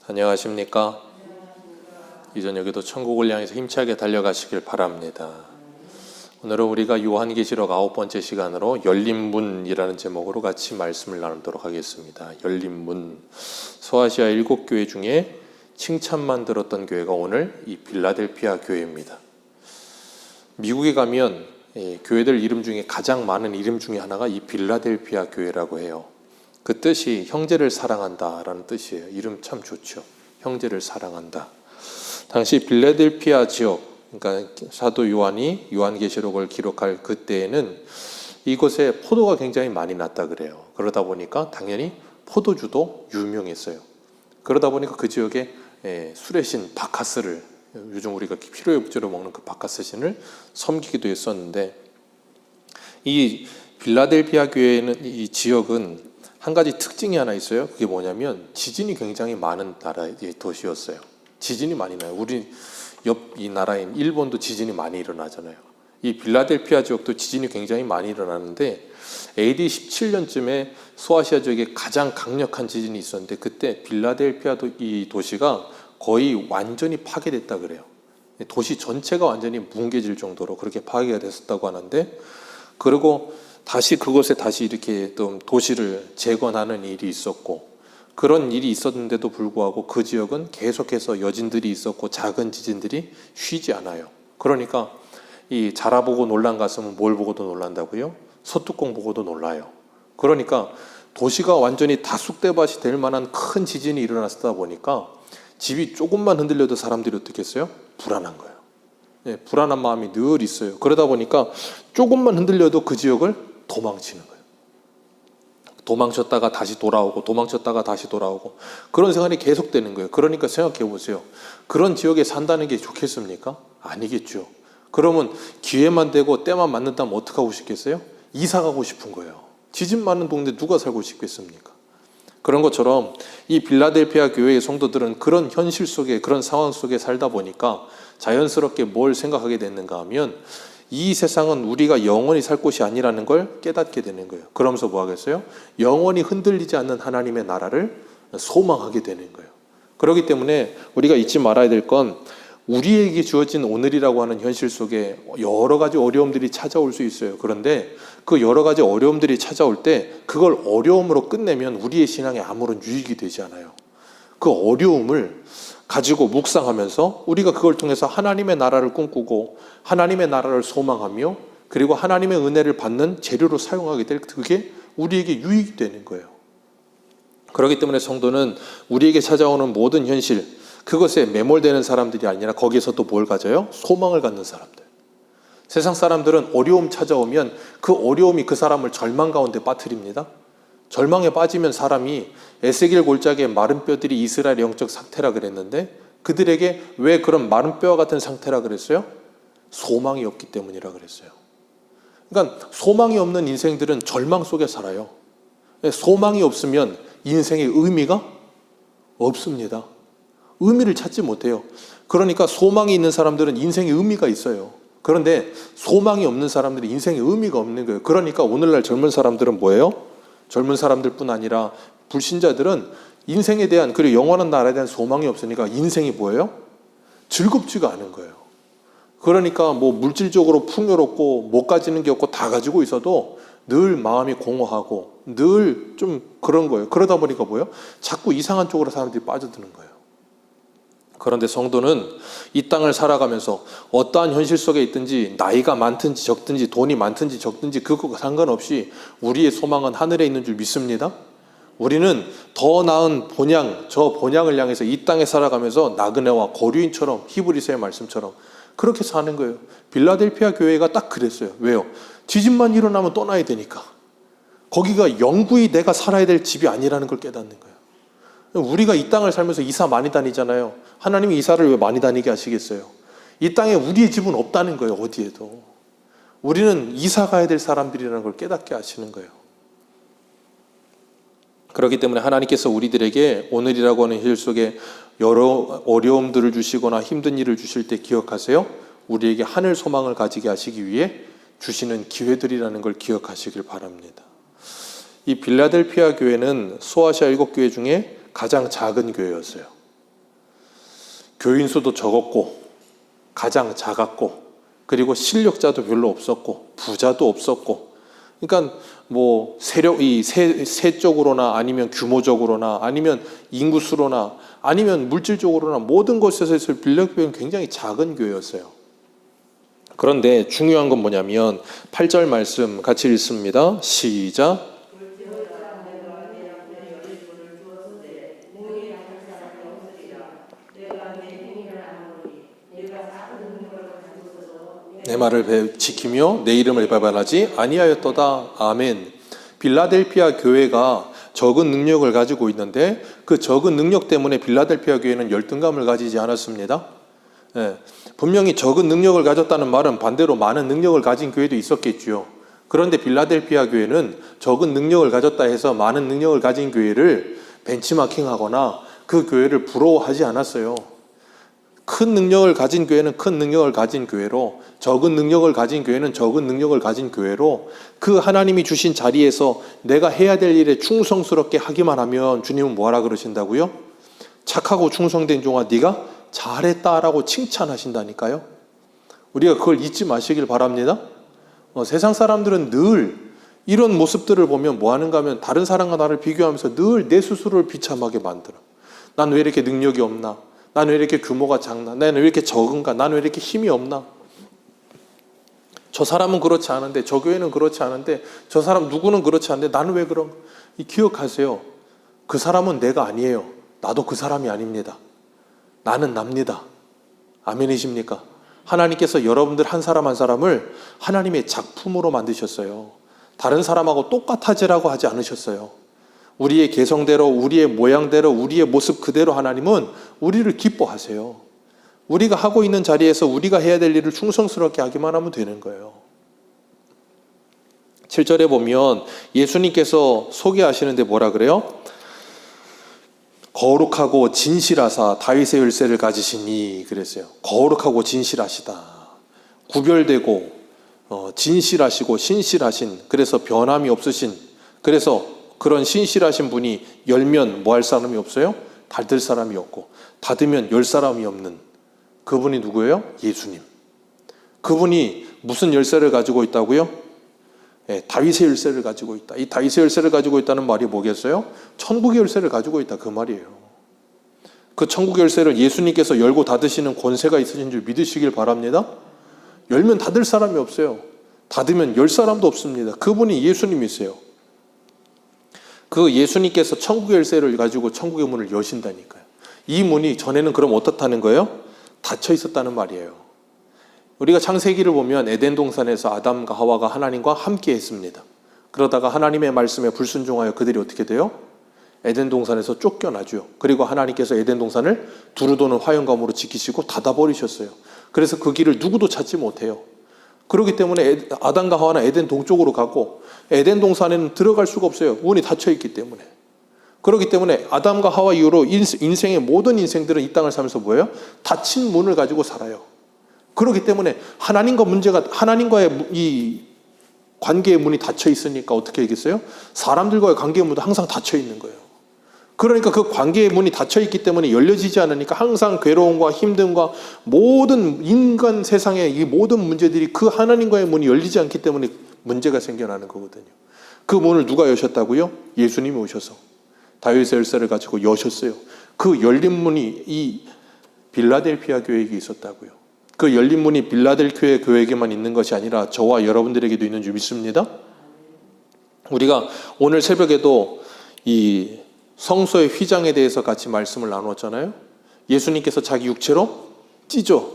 안녕하십니까? 이 저녁에도 천국을 향해서 힘차게 달려가시길 바랍니다. 오늘은 우리가 요한계시록 9번째 시간으로 열린 문이라는 제목으로 같이 말씀을 나누도록 하겠습니다. 열린 문. 소아시아 7교회 중에 칭찬만 들었던 교회가 오늘 이 빌라델피아 교회입니다. 미국에 가면 교회들 이름 중에 가장 많은 이름 중에 하나가 이 빌라델피아 교회라고 해요. 그 뜻이 형제를 사랑한다라는 뜻이에요. 이름 참 좋죠. 형제를 사랑한다. 당시 빌라델피아 지역, 그러니까 사도 요한이 요한계시록을 기록할 그때에는 이곳에 포도가 굉장히 많이 났다 그래요. 그러다 보니까 당연히 포도주도 유명했어요. 그러다 보니까 그 지역에 술의 신 바카스를, 요즘 우리가 필요역주로 먹는 그 바카스 신을 섬기기도 했었는데, 이 빌라델피아 교회는, 이 지역은 한 가지 특징이 하나 있어요. 그게 뭐냐면 지진이 굉장히 많은 나라의 도시였어요. 지진이 많이 나요. 우리 옆 이 나라인 일본도 지진이 많이 일어나잖아요. 이 빌라델피아 지역도 지진이 굉장히 많이 일어나는데 AD 17년쯤에 소아시아 지역에 가장 강력한 지진이 있었는데, 그때 빌라델피아 이 도시가 거의 완전히 파괴됐다 그래요. 도시 전체가 완전히 뭉개질 정도로 그렇게 파괴가 됐었다고 하는데, 그리고 다시 그곳에 다시 이렇게 또 도시를 재건하는 일이 있었고, 그런 일이 있었는데도 불구하고 그 지역은 계속해서 여진들이 있었고 작은 지진들이 쉬지 않아요. 그러니까 이 자라보고 놀란 가슴은 뭘 보고도 놀란다고요? 소뚜껑 보고도 놀라요. 그러니까 도시가 완전히 다쑥대밭이 될 만한 큰 지진이 일어났다 보니까 집이 조금만 흔들려도 사람들이 어떻게 했어요? 불안한 거예요. 불안한 마음이 늘 있어요. 그러다 보니까 조금만 흔들려도 그 지역을 도망치는 거예요. 도망쳤다가 다시 돌아오고 도망쳤다가 다시 돌아오고 그런 생활이 계속되는 거예요. 그러니까 생각해 보세요. 그런 지역에 산다는 게 좋겠습니까? 아니겠죠. 그러면 기회만 되고 때만 맞는다면 어떻게 하고 싶겠어요? 이사 가고 싶은 거예요. 지진 많은 동네 누가 살고 싶겠습니까? 그런 것처럼 이 빌라델피아 교회의 성도들은 그런 현실 속에, 그런 상황 속에 살다 보니까 자연스럽게 뭘 생각하게 됐는가 하면, 이 세상은 우리가 영원히 살 곳이 아니라는 걸 깨닫게 되는 거예요. 그러면서 뭐 하겠어요? 영원히 흔들리지 않는 하나님의 나라를 소망하게 되는 거예요. 그렇기 때문에 우리가 잊지 말아야 될 건, 우리에게 주어진 오늘이라고 하는 현실 속에 여러 가지 어려움들이 찾아올 수 있어요. 그런데 그 여러 가지 어려움들이 찾아올 때 그걸 어려움으로 끝내면 우리의 신앙에 아무런 유익이 되지 않아요. 그 어려움을 가지고 묵상하면서 우리가 그걸 통해서 하나님의 나라를 꿈꾸고 하나님의 나라를 소망하며, 그리고 하나님의 은혜를 받는 재료로 사용하게 될, 그게 우리에게 유익이 되는 거예요. 그렇기 때문에 성도는 우리에게 찾아오는 모든 현실, 그것에 매몰되는 사람들이 아니라 거기에서 또 뭘 가져요? 소망을 갖는 사람들. 세상 사람들은 어려움 찾아오면 그 어려움이 그 사람을 절망 가운데 빠뜨립니다. 절망에 빠지면 사람이, 에스겔 골짜기의 마른 뼈들이 이스라엘의 영적 상태라 그랬는데, 그들에게 왜 그런 마른 뼈와 같은 상태라 그랬어요? 소망이 없기 때문이라 그랬어요. 그러니까 소망이 없는 인생들은 절망 속에 살아요. 소망이 없으면 인생의 의미가 없습니다. 의미를 찾지 못해요. 그러니까 소망이 있는 사람들은 인생의 의미가 있어요. 그런데 소망이 없는 사람들은 인생의 의미가 없는 거예요. 그러니까 오늘날 젊은 사람들은 뭐예요? 젊은 사람들뿐 아니라 불신자들은 인생에 대한, 그리고 영원한 나라에 대한 소망이 없으니까 인생이 뭐예요? 즐겁지가 않은 거예요. 그러니까 뭐 물질적으로 풍요롭고 못 가지는 게 없고 다 가지고 있어도 늘 마음이 공허하고 늘 좀 그런 거예요. 그러다 보니까 뭐예요? 자꾸 이상한 쪽으로 사람들이 빠져드는 거예요. 그런데 성도는 이 땅을 살아가면서 어떠한 현실 속에 있든지, 나이가 많든지 적든지 돈이 많든지 적든지 그거 상관없이 우리의 소망은 하늘에 있는 줄 믿습니다. 우리는 더 나은 본향, 저 본향을 향해서 이 땅에 살아가면서 나그네와 거류인처럼, 히브리서의 말씀처럼 그렇게 사는 거예요. 빌라델피아 교회가 딱 그랬어요. 왜요? 지진만 일어나면 떠나야 되니까. 거기가 영구히 내가 살아야 될 집이 아니라는 걸 깨닫는 거예요. 우리가 이 땅을 살면서 이사 많이 다니잖아요. 하나님이 이사를 왜 많이 다니게 하시겠어요? 이 땅에 우리의 집은 없다는 거예요. 어디에도. 우리는 이사 가야 될 사람들이라는 걸 깨닫게 하시는 거예요. 그렇기 때문에 하나님께서 우리들에게 오늘이라고 하는 일 속에 여러 어려움들을 주시거나 힘든 일을 주실 때 기억하세요. 우리에게 하늘 소망을 가지게 하시기 위해 주시는 기회들이라는 걸 기억하시길 바랍니다. 이 빌라델피아 교회는 소아시아 7교회 중에 가장 작은 교회였어요. 교인 수도 적었고 가장 작았고 그리고 실력자도 별로 없었고 부자도 없었고, 그러니까 뭐 세적으로나 아니면 규모적으로나 아니면 인구수로나 아니면 물질적으로나 모든 것에서 빌립보는 굉장히 작은 교회였어요. 그런데 중요한 건 뭐냐면 8절 말씀 같이 읽습니다. 시작. 내 말을 지키며 내 이름을 배반하지 아니하였도다. 아멘. 빌라델피아 교회가 적은 능력을 가지고 있는데 그 적은 능력 때문에 빌라델피아 교회는 열등감을 가지지 않았습니다. 분명히 적은 능력을 가졌다는 말은 반대로 많은 능력을 가진 교회도 있었겠지요. 그런데 빌라델피아 교회는 적은 능력을 가졌다 해서 많은 능력을 가진 교회를 벤치마킹하거나 그 교회를 부러워하지 않았어요. 큰 능력을 가진 교회는 큰 능력을 가진 교회로, 적은 능력을 가진 교회는 적은 능력을 가진 교회로 그 하나님이 주신 자리에서 내가 해야 될 일에 충성스럽게 하기만 하면 주님은 뭐하라 그러신다고요? 착하고 충성된 종아 네가 잘했다라고 칭찬하신다니까요. 우리가 그걸 잊지 마시길 바랍니다. 세상 사람들은 늘 이런 모습들을 보면 뭐 하는가 하면 다른 사람과 나를 비교하면서 늘 내 스스로를 비참하게 만들어. 난 왜 이렇게 능력이 없나? 나는 왜 이렇게 규모가 작나? 나는 왜 이렇게 적은가? 나는 왜 이렇게 힘이 없나? 저 사람은 그렇지 않은데, 저 교회는 그렇지 않은데, 저 사람 누구는 그렇지 않은데 나는 왜 그럼? 기억하세요. 그 사람은 내가 아니에요. 나도 그 사람이 아닙니다. 나는 납니다. 아멘이십니까? 하나님께서 여러분들 한 사람 한 사람을 하나님의 작품으로 만드셨어요. 다른 사람하고 똑같아지라고 하지 않으셨어요. 우리의 개성대로, 우리의 모양대로, 우리의 모습 그대로 하나님은 우리를 기뻐하세요. 우리가 하고 있는 자리에서 우리가 해야 될 일을 충성스럽게 하기만 하면 되는 거예요. 7절에 보면 예수님께서 소개하시는데 뭐라 그래요? 거룩하고 진실하사 다윗의 열쇠를 가지시니 그랬어요. 거룩하고 진실하시다. 구별되고 진실하시고 신실하신, 그래서 변함이 없으신, 그래서 그런 신실하신 분이 열면 뭐 할 사람이 없어요? 닫을 사람이 없고, 닫으면 열 사람이 없는 그분이 누구예요? 예수님. 그분이 무슨 열쇠를 가지고 있다고요? 다윗의 열쇠를 가지고 있다. 이 다윗의 열쇠를 가지고 있다는 말이 뭐겠어요? 천국의 열쇠를 가지고 있다 그 말이에요. 그 천국의 열쇠를 예수님께서 열고 닫으시는 권세가 있으신 줄 믿으시길 바랍니다. 열면 닫을 사람이 없어요. 닫으면 열 사람도 없습니다. 그분이 예수님이세요. 그 예수님께서 천국의 열쇠를 가지고 천국의 문을 여신다니까요. 이 문이 전에는 그럼 어떻다는 거예요? 닫혀 있었다는 말이에요. 우리가 창세기를 보면 에덴 동산에서 아담과 하와가 하나님과 함께 했습니다. 그러다가 하나님의 말씀에 불순종하여 그들이 어떻게 돼요? 에덴 동산에서 쫓겨나죠. 그리고 하나님께서 에덴 동산을 두루 도는 화영감으로 지키시고 닫아버리셨어요. 그래서 그 길을 누구도 찾지 못해요. 그렇기 때문에 아담과 하와는 에덴 동쪽으로 가고 에덴 동산에는 들어갈 수가 없어요. 문이 닫혀 있기 때문에. 그렇기 때문에 아담과 하와 이후로 인생의 모든 인생들은 이 땅을 살면서 뭐예요? 닫힌 문을 가지고 살아요. 그렇기 때문에 하나님과의 이 관계의 문이 닫혀 있으니까 어떻게 되겠어요? 사람들과의 관계의 문도 항상 닫혀 있는 거예요. 그러니까 그 관계의 문이 닫혀 있기 때문에 열려지지 않으니까 항상 괴로움과 힘듦과 모든 인간 세상의 이 모든 문제들이 그 하나님과의 문이 열리지 않기 때문에 문제가 생겨나는 거거든요. 그 문을 누가 여셨다고요? 예수님이 오셔서 다윗의 열쇠를 가지고 여셨어요. 그 열린 문이 이 빌라델피아 교회에게 있었다고요. 그 열린 문이 빌라델피아 교회에게만 있는 것이 아니라 저와 여러분들에게도 있는 줄 믿습니다. 우리가 오늘 새벽에도 이 성소의 휘장에 대해서 같이 말씀을 나누었잖아요. 예수님께서 자기 육체로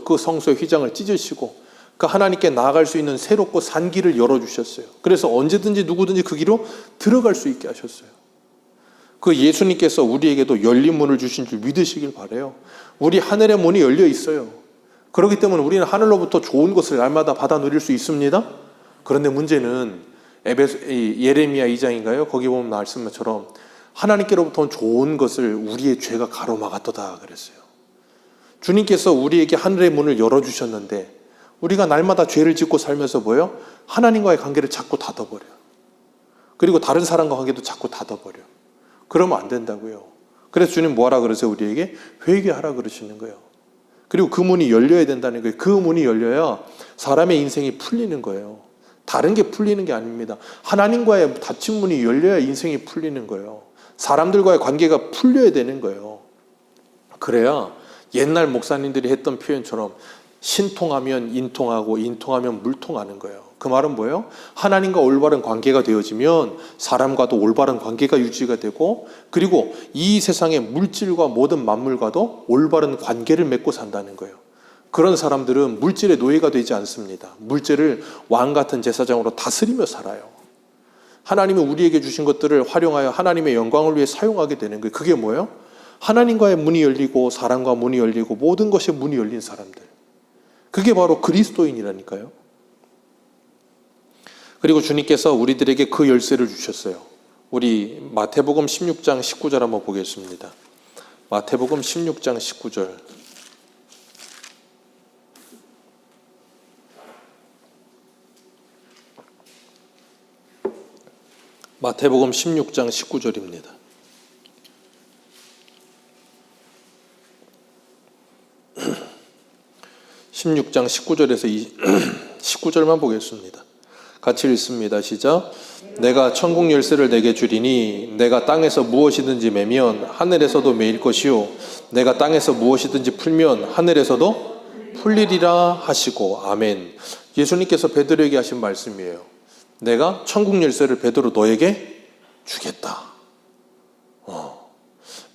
그 성소의 휘장을 찢으시고 그 하나님께 나아갈 수 있는 새롭고 산 길을 열어주셨어요. 그래서 언제든지 누구든지 그 길로 들어갈 수 있게 하셨어요. 그 예수님께서 우리에게도 열린 문을 주신 줄 믿으시길 바라요. 우리 하늘의 문이 열려 있어요. 그렇기 때문에 우리는 하늘로부터 좋은 것을 날마다 받아 누릴 수 있습니다. 그런데 문제는 예레미야 2장인가요? 거기 보면 말씀처럼 하나님께로부터 온 좋은 것을 우리의 죄가 가로막았도다 그랬어요. 주님께서 우리에게 하늘의 문을 열어주셨는데 우리가 날마다 죄를 짓고 살면서 뭐예요? 하나님과의 관계를 자꾸 닫아버려요. 그리고 다른 사람과 관계도 자꾸 닫아버려요. 그러면 안 된다고요. 그래서 주님 뭐하라 그러세요? 우리에게 회개하라 그러시는 거예요. 그리고 그 문이 열려야 된다는 거예요. 그 문이 열려야 사람의 인생이 풀리는 거예요. 다른 게 풀리는 게 아닙니다. 하나님과의 닫힌 문이 열려야 인생이 풀리는 거예요. 사람들과의 관계가 풀려야 되는 거예요. 그래야 옛날 목사님들이 했던 표현처럼 신통하면 인통하고 인통하면 물통하는 거예요. 그 말은 뭐예요? 하나님과 올바른 관계가 되어지면 사람과도 올바른 관계가 유지가 되고, 그리고 이 세상의 물질과 모든 만물과도 올바른 관계를 맺고 산다는 거예요. 그런 사람들은 물질의 노예가 되지 않습니다. 물질을 왕같은 제사장으로 다스리며 살아요. 하나님이 우리에게 주신 것들을 활용하여 하나님의 영광을 위해 사용하게 되는 거예요. 그게 뭐예요? 하나님과의 문이 열리고 사람과 문이 열리고 모든 것에 문이 열린 사람들. 그게 바로 그리스도인이라니까요. 그리고 주님께서 우리들에게 그 열쇠를 주셨어요. 우리 마태복음 16장 19절 한번 보겠습니다. 마태복음 16장 19절. 마태복음 16장 19절입니다. 16장 19절에서 19절만 보겠습니다. 같이 읽습니다. 시작. 내가 천국 열쇠를 내게 주리니 내가 땅에서 무엇이든지 매면 하늘에서도 매일 것이요 내가 땅에서 무엇이든지 풀면 하늘에서도 풀리리라 하시고. 아멘. 예수님께서 베드로에게 하신 말씀이에요. 내가 천국 열쇠를 베드로 너에게 주겠다.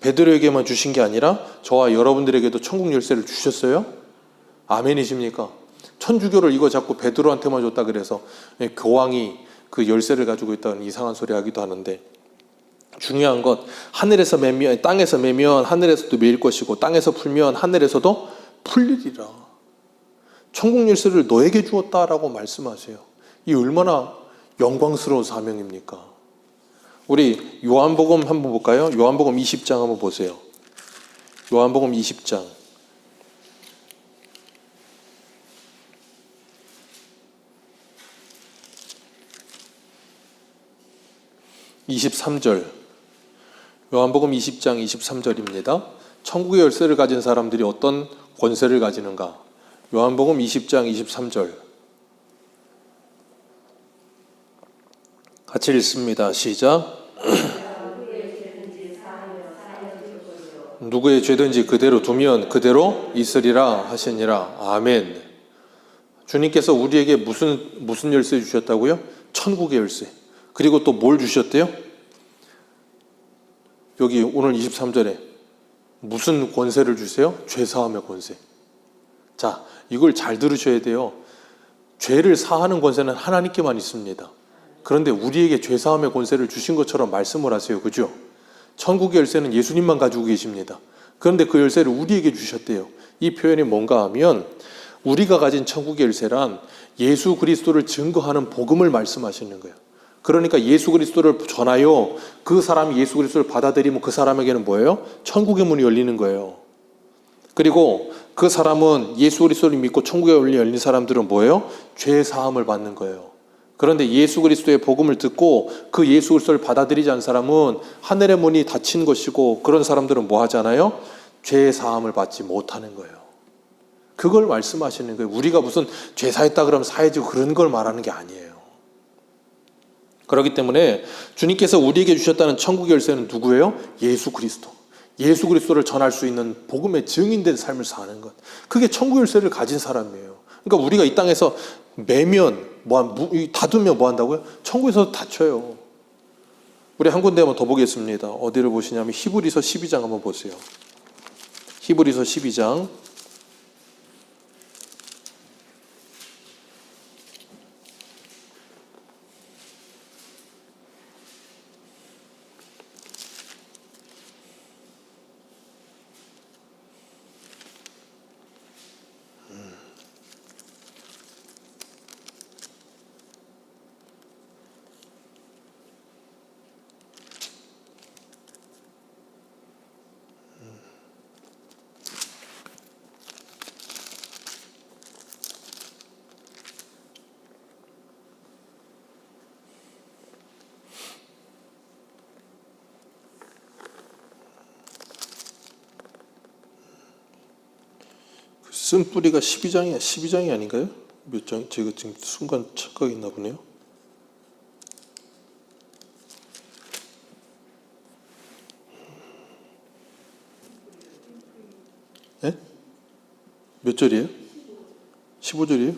베드로에게만 주신 게 아니라 저와 여러분들에게도 천국 열쇠를 주셨어요? 아멘이십니까? 천주교를 이거 자꾸 베드로한테만 줬다 그래서 교황이 그 열쇠를 가지고 있다는 이상한 소리 하기도 하는데, 중요한 것, 하늘에서 매면 땅에서 매면 하늘에서도 매일 것이고 땅에서 풀면 하늘에서도 풀리리라. 천국 열쇠를 너에게 주었다라고 말씀하세요. 이 얼마나 영광스러운 사명입니까? 우리 요한복음 한번 볼까요? 요한복음 20장 한번 보세요. 요한복음 20장 23절. 요한복음 20장 23절입니다. 천국의 열쇠를 가진 사람들이 어떤 권세를 가지는가? 요한복음 20장 23절. 같이 읽습니다. 시작. 누구의 죄든지 그대로 두면 그대로 있으리라 하시니라. 아멘. 주님께서 우리에게 무슨 열쇠 주셨다고요? 천국의 열쇠. 그리고 또 뭘 주셨대요? 여기 오늘 23절에 무슨 권세를 주세요? 죄사함의 권세. 자, 이걸 잘 들으셔야 돼요. 죄를 사하는 권세는 하나님께만 있습니다. 그런데 우리에게 죄사함의 권세를 주신 것처럼 말씀을 하세요. 그죠? 천국의 열쇠는 예수님만 가지고 계십니다. 그런데 그 열쇠를 우리에게 주셨대요. 이 표현이 뭔가 하면 우리가 가진 천국의 열쇠란 예수 그리스도를 증거하는 복음을 말씀하시는 거예요. 그러니까 예수 그리스도를 전하여 그 사람이 예수 그리스도를 받아들이면 그 사람에게는 뭐예요? 천국의 문이 열리는 거예요. 그리고 그 사람은 예수 그리스도를 믿고 천국의 문이 열린 사람들은 뭐예요? 죄 사함을 받는 거예요. 그런데 예수 그리스도의 복음을 듣고 그 예수 그리스도를 받아들이지 않은 사람은 하늘의 문이 닫힌 것이고, 그런 사람들은 뭐 하잖아요? 죄 사함을 받지 못하는 거예요. 그걸 말씀하시는 거예요. 우리가 무슨 죄 사했다 그러면 사해지고 그런 걸 말하는 게 아니에요. 그렇기 때문에 주님께서 우리에게 주셨다는 천국의 열쇠는 누구예요? 예수 그리스도. 예수 그리스도를 전할 수 있는 복음의 증인된 삶을 사는 것. 그게 천국 열쇠를 가진 사람이에요. 그러니까 우리가 이 땅에서 매면 닫으면 뭐 한다고요? 천국에서 닫혀요. 우리 한 군데 한번 더 보겠습니다. 어디를 보시냐면 히브리서 12장 한번 보세요. 히브리서 12장 12장 쓴뿌리가 12장이 아닌가요? 몇 장? 제가 지금 순간 착각했나 보네요. 예? 몇 절이에요? 15절이에요?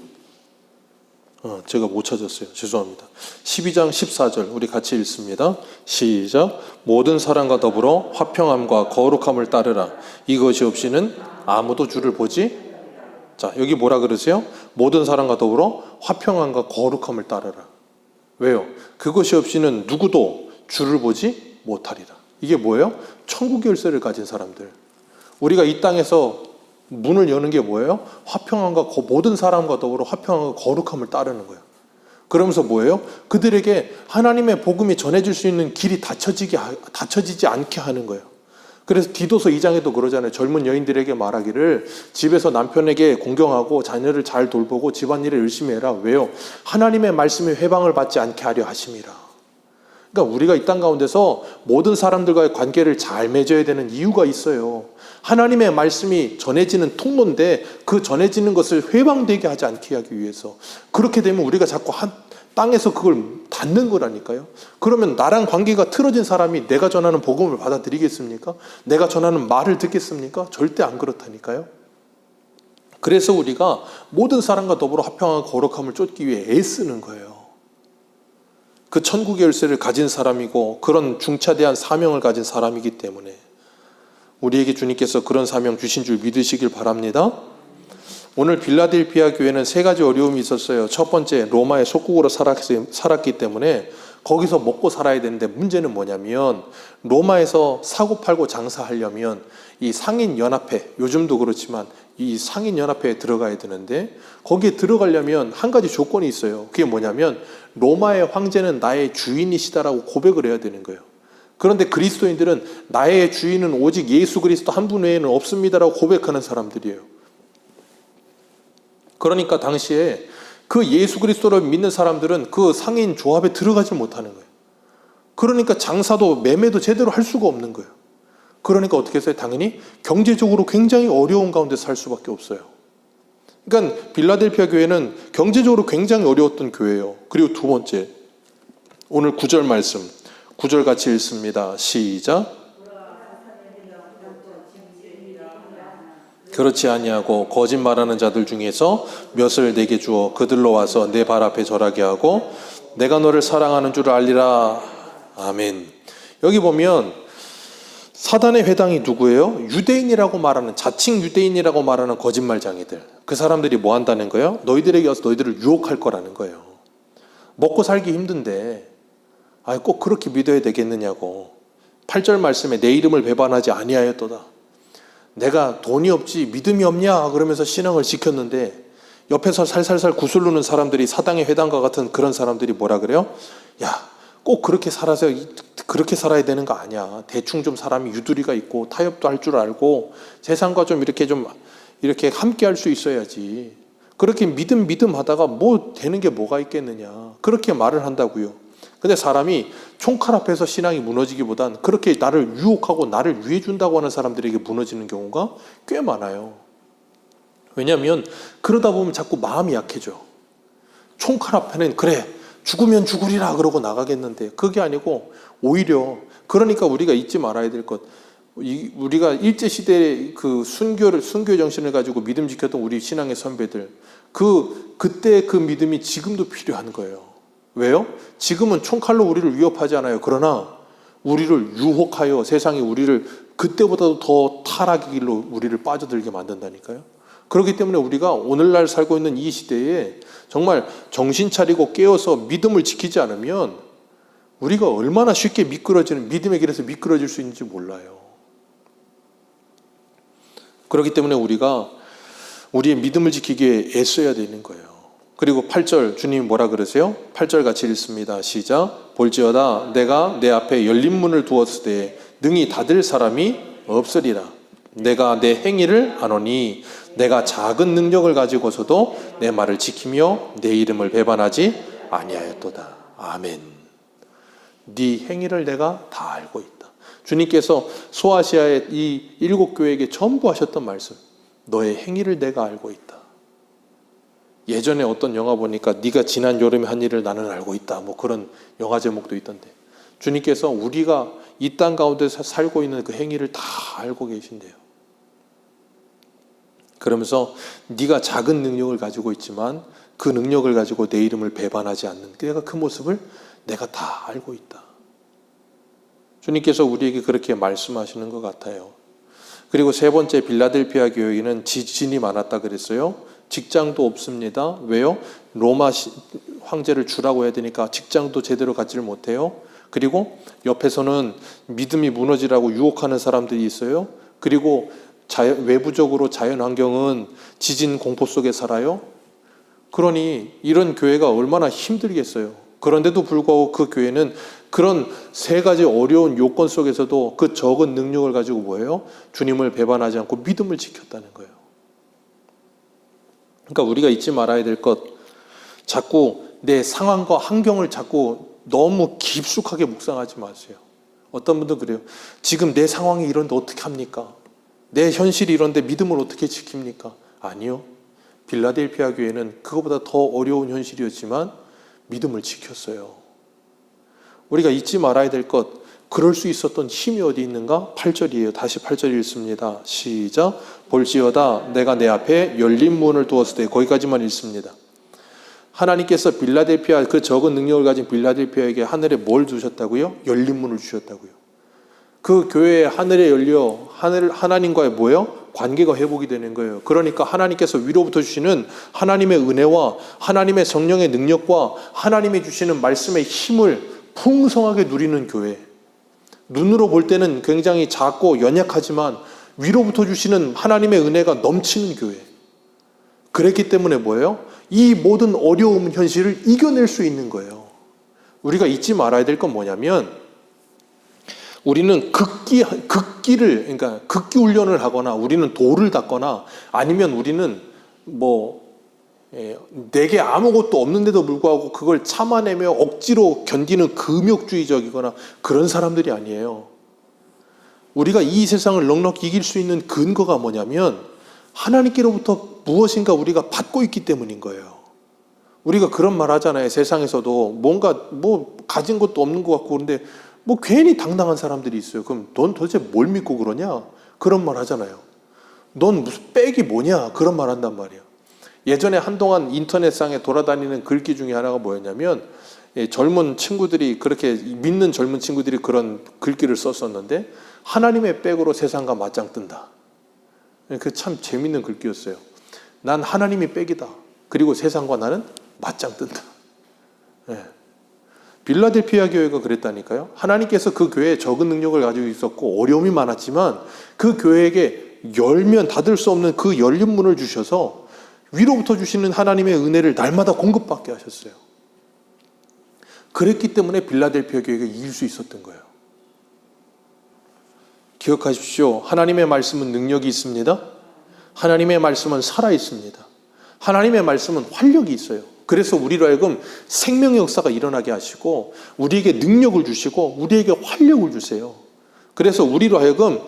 제가 못 찾았어요. 죄송합니다. 12장 14절 우리 같이 읽습니다. 시작. 모든 사람과 더불어 화평함과 거룩함을 따르라. 이것이 없이는 아무도 주를 보지. 자, 여기 뭐라 그러세요? 모든 사람과 더불어 화평함과 거룩함을 따르라. 왜요? 그것이 없이는 누구도 주를 보지 못하리라. 이게 뭐예요? 천국 열쇠를 가진 사람들. 우리가 이 땅에서 문을 여는 게 뭐예요? 화평함과 모든 사람과 더불어 화평함과 거룩함을 따르는 거예요. 그러면서 뭐예요? 그들에게 하나님의 복음이 전해질 수 있는 길이 닫혀지지 않게 하는 거예요. 그래서 디도서 2장에도 그러잖아요. 젊은 여인들에게 말하기를 집에서 남편에게 공경하고 자녀를 잘 돌보고 집안일을 열심히 해라. 왜요? 하나님의 말씀이 회방을 받지 않게 하려 하심이라. 그러니까 우리가 이 땅 가운데서 모든 사람들과의 관계를 잘 맺어야 되는 이유가 있어요. 하나님의 말씀이 전해지는 통로인데 그 전해지는 것을 회방되게 하지 않게 하기 위해서. 그렇게 되면 우리가 자꾸 땅에서 그걸 닫는 거라니까요. 그러면 나랑 관계가 틀어진 사람이 내가 전하는 복음을 받아들이겠습니까? 내가 전하는 말을 듣겠습니까? 절대 안 그렇다니까요. 그래서 우리가 모든 사람과 더불어 화평한 거룩함을 쫓기 위해 애쓰는 거예요. 그 천국의 열쇠를 가진 사람이고 그런 중차대한 사명을 가진 사람이기 때문에 우리에게 주님께서 그런 사명 주신 줄 믿으시길 바랍니다. 오늘 빌라델피아 교회는 세 가지 어려움이 있었어요. 첫 번째, 로마의 속국으로 살았기 때문에 거기서 먹고 살아야 되는데 문제는 뭐냐면 로마에서 사고 팔고 장사하려면 이 상인연합회, 요즘도 그렇지만 이 상인연합회에 들어가야 되는데 거기에 들어가려면 한 가지 조건이 있어요. 그게 뭐냐면 로마의 황제는 나의 주인이시다라고 고백을 해야 되는 거예요. 그런데 그리스도인들은 나의 주인은 오직 예수 그리스도 한 분 외에는 없습니다라고 고백하는 사람들이에요. 그러니까 당시에 그 예수 그리스도를 믿는 사람들은 그 상인 조합에 들어가지 못하는 거예요. 그러니까 장사도 매매도 제대로 할 수가 없는 거예요. 그러니까 어떻게 했어요? 당연히 경제적으로 굉장히 어려운 가운데 살 수밖에 없어요. 그러니까 빌라델피아 교회는 경제적으로 굉장히 어려웠던 교회예요. 그리고 두 번째, 오늘 9절 말씀, 9절 같이 읽습니다. 시작. 그렇지 아니하고 거짓말하는 자들 중에서 몇을 내게 주어 그들로 와서 내 발 앞에 절하게 하고 내가 너를 사랑하는 줄을 알리라. 아멘. 여기 보면 사단의 회당이 누구예요? 유대인이라고 말하는, 자칭 유대인이라고 말하는 거짓말쟁이들. 그 사람들이 뭐 한다는 거예요? 너희들에게 와서 너희들을 유혹할 거라는 거예요. 먹고 살기 힘든데 꼭 그렇게 믿어야 되겠느냐고. 8절 말씀에 내 이름을 배반하지 아니하였도다. 내가 돈이 없지 믿음이 없냐 그러면서 신앙을 지켰는데 옆에서 살살살 구슬르는 사람들이, 사당의 회당과 같은 그런 사람들이 뭐라 그래요? 야, 꼭 그렇게 살아야 되는 거 아니야. 대충 좀 사람이 유두리가 있고 타협도 할 줄 알고 세상과 좀 이렇게 함께 할 수 있어야지. 그렇게 믿음 하다가 뭐 되는 게 뭐가 있겠느냐. 그렇게 말을 한다고요. 근데 사람이 총칼 앞에서 신앙이 무너지기보단 그렇게 나를 유혹하고 나를 위해준다고 하는 사람들에게 무너지는 경우가 꽤 많아요. 왜냐하면 그러다 보면 자꾸 마음이 약해져. 총칼 앞에는 그래 죽으면 죽으리라 그러고 나가겠는데 그게 아니고 오히려, 그러니까 우리가 잊지 말아야 될 것, 우리가 일제시대의 그 순교의 정신을 가지고 믿음 지켰던 우리 신앙의 선배들, 그때 그 믿음이 지금도 필요한 거예요. 왜요? 지금은 총칼로 우리를 위협하지 않아요. 그러나 우리를 유혹하여 세상이 우리를 그때보다도 더 타락의 길로 우리를 빠져들게 만든다니까요. 그렇기 때문에 우리가 오늘날 살고 있는 이 시대에 정말 정신 차리고 깨어서 믿음을 지키지 않으면 우리가 얼마나 쉽게 믿음의 길에서 미끄러질 수 있는지 몰라요. 그렇기 때문에 우리가 우리의 믿음을 지키기 위해 애써야 되는 거예요. 그리고 8절 주님이 뭐라 그러세요? 8절 같이 읽습니다. 시작. 볼지어다 내가 내 앞에 열린 문을 두었을 때 능히 닫을 사람이 없으리라. 내가 내 행위를 아노니 내가 작은 능력을 가지고서도 내 말을 지키며 내 이름을 배반하지 아니하였도다. 아멘. 네 행위를 내가 다 알고 있다. 주님께서 소아시아의 이 7 교회에게 전부 하셨던 말씀. 너의 행위를 내가 알고 있다. 예전에 어떤 영화 보니까 네가 지난 여름에 한 일을 나는 알고 있다. 뭐 그런 영화 제목도 있던데, 주님께서 우리가 이 땅 가운데서 살고 있는 그 행위를 다 알고 계신대요. 그러면서 네가 작은 능력을 가지고 있지만 그 능력을 가지고 내 이름을 배반하지 않는 내가 그 모습을 내가 다 알고 있다. 주님께서 우리에게 그렇게 말씀하시는 것 같아요. 그리고 세 번째, 빌라델피아 교회에는 지진이 많았다 그랬어요. 직장도 없습니다. 왜요? 로마 황제를 주라고 해야 되니까 직장도 제대로 갖지를 못해요. 그리고 옆에서는 믿음이 무너지라고 유혹하는 사람들이 있어요. 그리고 외부적으로 자연 환경은 지진 공포 속에 살아요. 그러니 이런 교회가 얼마나 힘들겠어요. 그런데도 불구하고 그 교회는 그런 세 가지 어려운 요건 속에서도 그 적은 능력을 가지고 뭐예요? 주님을 배반하지 않고 믿음을 지켰다는 거예요. 그러니까 우리가 잊지 말아야 될 것, 자꾸 내 상황과 환경을 자꾸 너무 깊숙하게 묵상하지 마세요. 어떤 분들은 그래요. 지금 내 상황이 이런데 어떻게 합니까? 내 현실이 이런데 믿음을 어떻게 지킵니까? 아니요. 빌라델피아 교회는 그거보다 더 어려운 현실이었지만 믿음을 지켰어요. 우리가 잊지 말아야 될 것, 그럴 수 있었던 힘이 어디 있는가? 8절이에요. 다시 8절 읽습니다. 시작. 볼지어다 내가 내 앞에 열린 문을 두었을 때, 거기까지만 읽습니다. 하나님께서 빌라델피아, 그 적은 능력을 가진 빌라델피아에게 하늘에 뭘 주셨다고요? 열린 문을 주셨다고요. 그 교회에 하늘에 열려 하나님과의 뭐예요? 관계가 회복이 되는 거예요. 그러니까 하나님께서 위로부터 주시는 하나님의 은혜와 하나님의 성령의 능력과 하나님이 주시는 말씀의 힘을 풍성하게 누리는 교회. 눈으로 볼 때는 굉장히 작고 연약하지만 위로부터 주시는 하나님의 은혜가 넘치는 교회. 그랬기 때문에 뭐예요? 이 모든 어려움 현실을 이겨낼 수 있는 거예요. 우리가 잊지 말아야 될 건 뭐냐면, 우리는 극기를, 그러니까 극기 훈련을 하거나 우리는 돌을 닦거나 아니면 우리는 내게 아무것도 없는데도 불구하고 그걸 참아내며 억지로 견디는 금욕주의적이거나 그런 사람들이 아니에요. 우리가 이 세상을 넉넉히 이길 수 있는 근거가 뭐냐면 하나님께로부터 무엇인가 우리가 받고 있기 때문인 거예요. 우리가 그런 말 하잖아요. 세상에서도 뭔가 가진 것도 없는 것 같고 그런데 괜히 당당한 사람들이 있어요. 그럼 넌 도대체 뭘 믿고 그러냐? 그런 말 하잖아요. 넌 무슨 백이 뭐냐? 그런 말 한단 말이에요. 예전에 한동안 인터넷상에 돌아다니는 글귀 중에 하나가 뭐였냐면, 젊은 친구들이, 그렇게 믿는 젊은 친구들이 그런 글귀를 썼었는데, 하나님의 백으로 세상과 맞짱 뜬다. 그 참 재밌는 글귀였어요. 난 하나님이 백이다. 그리고 세상과 나는 맞짱 뜬다. 빌라델피아 교회가 그랬다니까요. 하나님께서 그 교회에 적은 능력을 가지고 있었고 어려움이 많았지만 그 교회에게 열면 닫을 수 없는 그 열린 문을 주셔서 위로부터 주시는 하나님의 은혜를 날마다 공급받게 하셨어요. 그랬기 때문에 빌라델피아 교회가 이길 수 있었던 거예요. 기억하십시오. 하나님의 말씀은 능력이 있습니다. 하나님의 말씀은 살아있습니다. 하나님의 말씀은 활력이 있어요. 그래서 우리로 하여금 생명의 역사가 일어나게 하시고 우리에게 능력을 주시고 우리에게 활력을 주세요. 그래서 우리로 하여금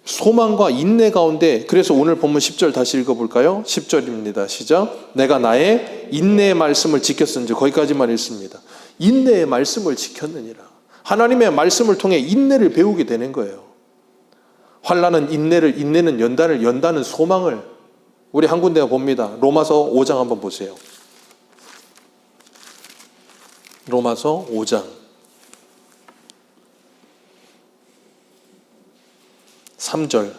소망과 인내 가운데, 그래서 오늘 본문 10절 다시 읽어볼까요? 10절입니다. 시작. 내가 나의 인내의 말씀을 지켰은지, 거기까지만 읽습니다. 인내의 말씀을 지켰느니라. 하나님의 말씀을 통해 인내를 배우게 되는 거예요. 환난은 인내를, 인내는 연단을, 연단은 소망을. 우리 한 군데가 봅니다. 로마서 5장 한번 보세요. 로마서 5장 3절.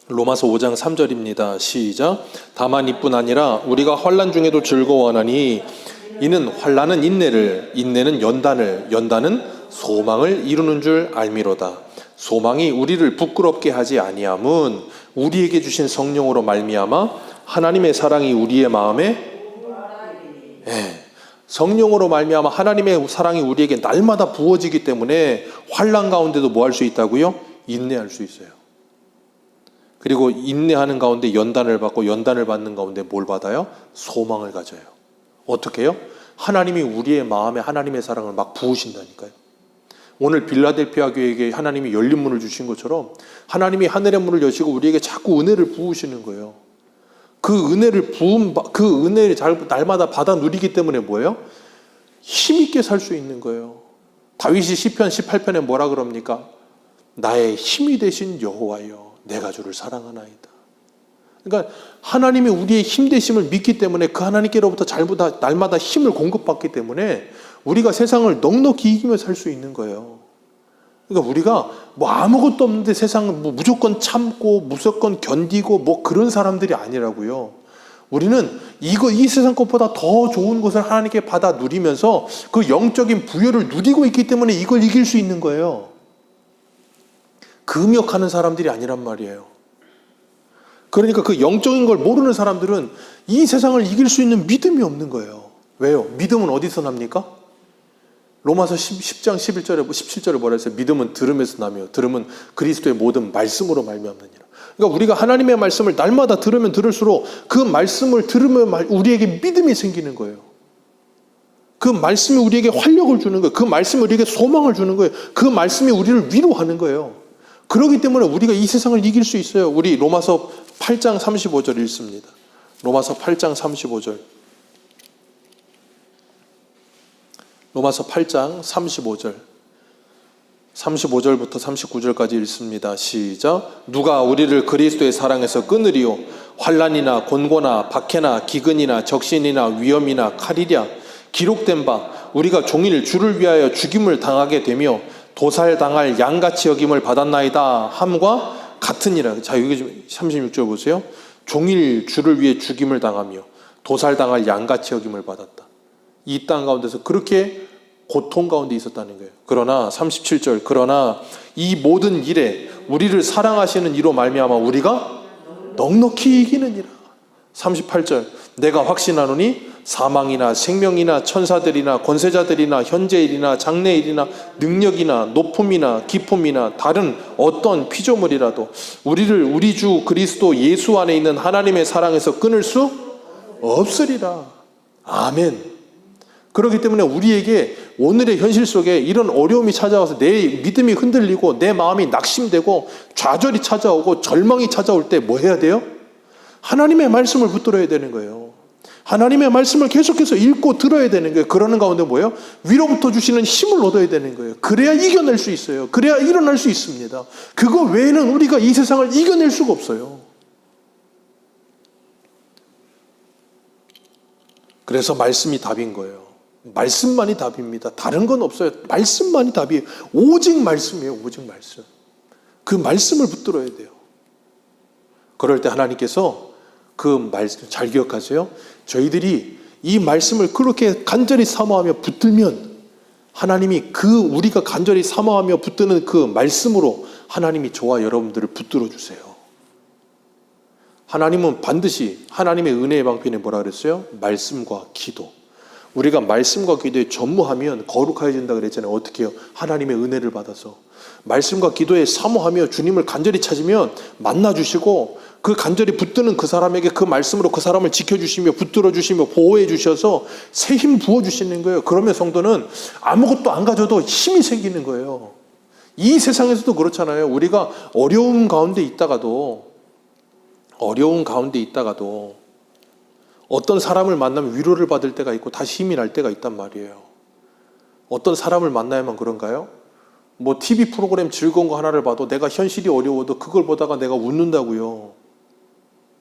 로마서 5장 3절입니다. 시작. 다만 이뿐 아니라 우리가 환난 중에도 즐거워하나니 이는 환난은 인내를, 인내는 연단을, 연단은 소망을 이루는 줄 알미로다. 소망이 우리를 부끄럽게 하지 아니함은 우리에게 주신 성령으로 말미암아 하나님의 사랑이 우리의 마음에, 성령으로 말미암아 하나님의 사랑이 우리에게 날마다 부어지기 때문에 환난 가운데도 뭐 할 수 있다고요? 인내할 수 있어요. 그리고 인내하는 가운데 연단을 받고, 연단을 받는 가운데 뭘 받아요? 소망을 가져요. 어떻게 해요? 하나님이 우리의 마음에 하나님의 사랑을 막 부으신다니까요. 오늘 빌라델피아 교회에게 하나님이 열린 문을 주신 것처럼 하나님이 하늘의 문을 여시고 우리에게 자꾸 은혜를 부으시는 거예요. 그 은혜를 그 은혜를 날마다 받아 누리기 때문에 뭐예요? 힘있게 살 수 있는 거예요. 다윗이 시편 18편에 뭐라 그럽니까? 나의 힘이 되신 여호와여, 내가 주를 사랑하나이다. 그러니까 하나님이 우리의 힘 되심을 믿기 때문에 그 하나님께로부터 날마다 힘을 공급받기 때문에 우리가 세상을 넉넉히 이기며 살 수 있는 거예요. 그러니까 우리가 뭐 아무것도 없는데 세상을 뭐 무조건 참고 무조건 견디고 뭐 그런 사람들이 아니라고요. 우리는 이 세상 것보다 더 좋은 것을 하나님께 받아 누리면서 그 영적인 부여를 누리고 있기 때문에 이걸 이길 수 있는 거예요. 금욕하는 사람들이 아니란 말이에요. 그러니까 그 영적인 걸 모르는 사람들은 이 세상을 이길 수 있는 믿음이 없는 거예요. 왜요? 믿음은 어디서 납니까? 로마서 10장 11절에 17절에 뭐라 했어요? 믿음은 들음에서 나며 들음은 그리스도의 모든 말씀으로 말미암느니라. 그러니까 우리가 하나님의 말씀을 날마다 들으면 들을수록 그 말씀을 들으면 우리에게 믿음이 생기는 거예요. 그 말씀이 우리에게 활력을 주는 거예요. 그 말씀이 우리에게 소망을 주는 거예요. 그 말씀이 우리를 위로하는 거예요. 그렇기 때문에 우리가 이 세상을 이길 수 있어요. 우리 로마서 8장 35절 읽습니다. 로마서 8장 35절. 로마서 8장 35절. 35절부터 39절까지 읽습니다. 시작. 누가 우리를 그리스도의 사랑에서 끊으리요? 환난이나 곤고나 박해나 기근이나 적신이나 위험이나 칼이랴. 기록된 바 우리가 종일 주를 위하여 죽임을 당하게 되며 도살당할 양같이 여김을 받았나이다 함과 같으니라. 자, 여기 36절 보세요. 종일 주를 위해 죽임을 당하며 도살당할 양같이 여김을 받았다. 이 땅 가운데서 그렇게 고통 가운데 있었다는 거예요. 그러나 37절, 그러나 이 모든 일에 우리를 사랑하시는 이로 말미암아 우리가 넉넉히 이기느니라. 38절, 내가 확신하노니 사망이나 생명이나 천사들이나 권세자들이나 현재일이나 장래일이나 능력이나 높음이나 기품이나 다른 어떤 피조물이라도 우리를 우리 주 그리스도 예수 안에 있는 하나님의 사랑에서 끊을 수 없으리라. 아멘. 그렇기 때문에 우리에게 오늘의 현실 속에 이런 어려움이 찾아와서 내 믿음이 흔들리고 내 마음이 낙심되고 좌절이 찾아오고 절망이 찾아올 때 뭐 해야 돼요? 하나님의 말씀을 붙들어야 되는 거예요. 하나님의 말씀을 계속해서 읽고 들어야 되는 거예요. 그러는 가운데 뭐예요? 위로부터 주시는 힘을 얻어야 되는 거예요. 그래야 이겨낼 수 있어요. 그래야 일어날 수 있습니다. 그거 외에는 우리가 이 세상을 이겨낼 수가 없어요. 그래서 말씀이 답인 거예요. 말씀만이 답입니다. 다른 건 없어요. 말씀만이 답이에요. 오직 말씀이에요. 오직 말씀. 그 말씀을 붙들어야 돼요. 그럴 때 하나님께서 그 말씀 잘 기억하세요. 저희들이 이 말씀을 그렇게 간절히 사모하며 붙들면 하나님이 우리가 간절히 사모하며 붙드는 그 말씀으로 하나님이 저와 여러분들을 붙들어 주세요. 하나님은 반드시 하나님의 은혜의 방편에 뭐라 그랬어요? 말씀과 기도. 우리가 말씀과 기도에 전무하면 거룩해진다 그랬잖아요. 어떻게 해요? 하나님의 은혜를 받아서. 말씀과 기도에 사모하며 주님을 간절히 찾으면 만나주시고 그 간절히 붙드는 그 사람에게 그 말씀으로 그 사람을 지켜주시며 붙들어 주시며 보호해 주셔서 새 힘 부어주시는 거예요. 그러면 성도는 아무것도 안 가져도 힘이 생기는 거예요. 이 세상에서도 그렇잖아요. 우리가 어려움 가운데 있다가도 어떤 사람을 만나면 위로를 받을 때가 있고 다시 힘이 날 때가 있단 말이에요. 어떤 사람을 만나야만 그런가요? 뭐 TV 프로그램 즐거운 거 하나를 봐도 내가 현실이 어려워도 그걸 보다가 내가 웃는다고요.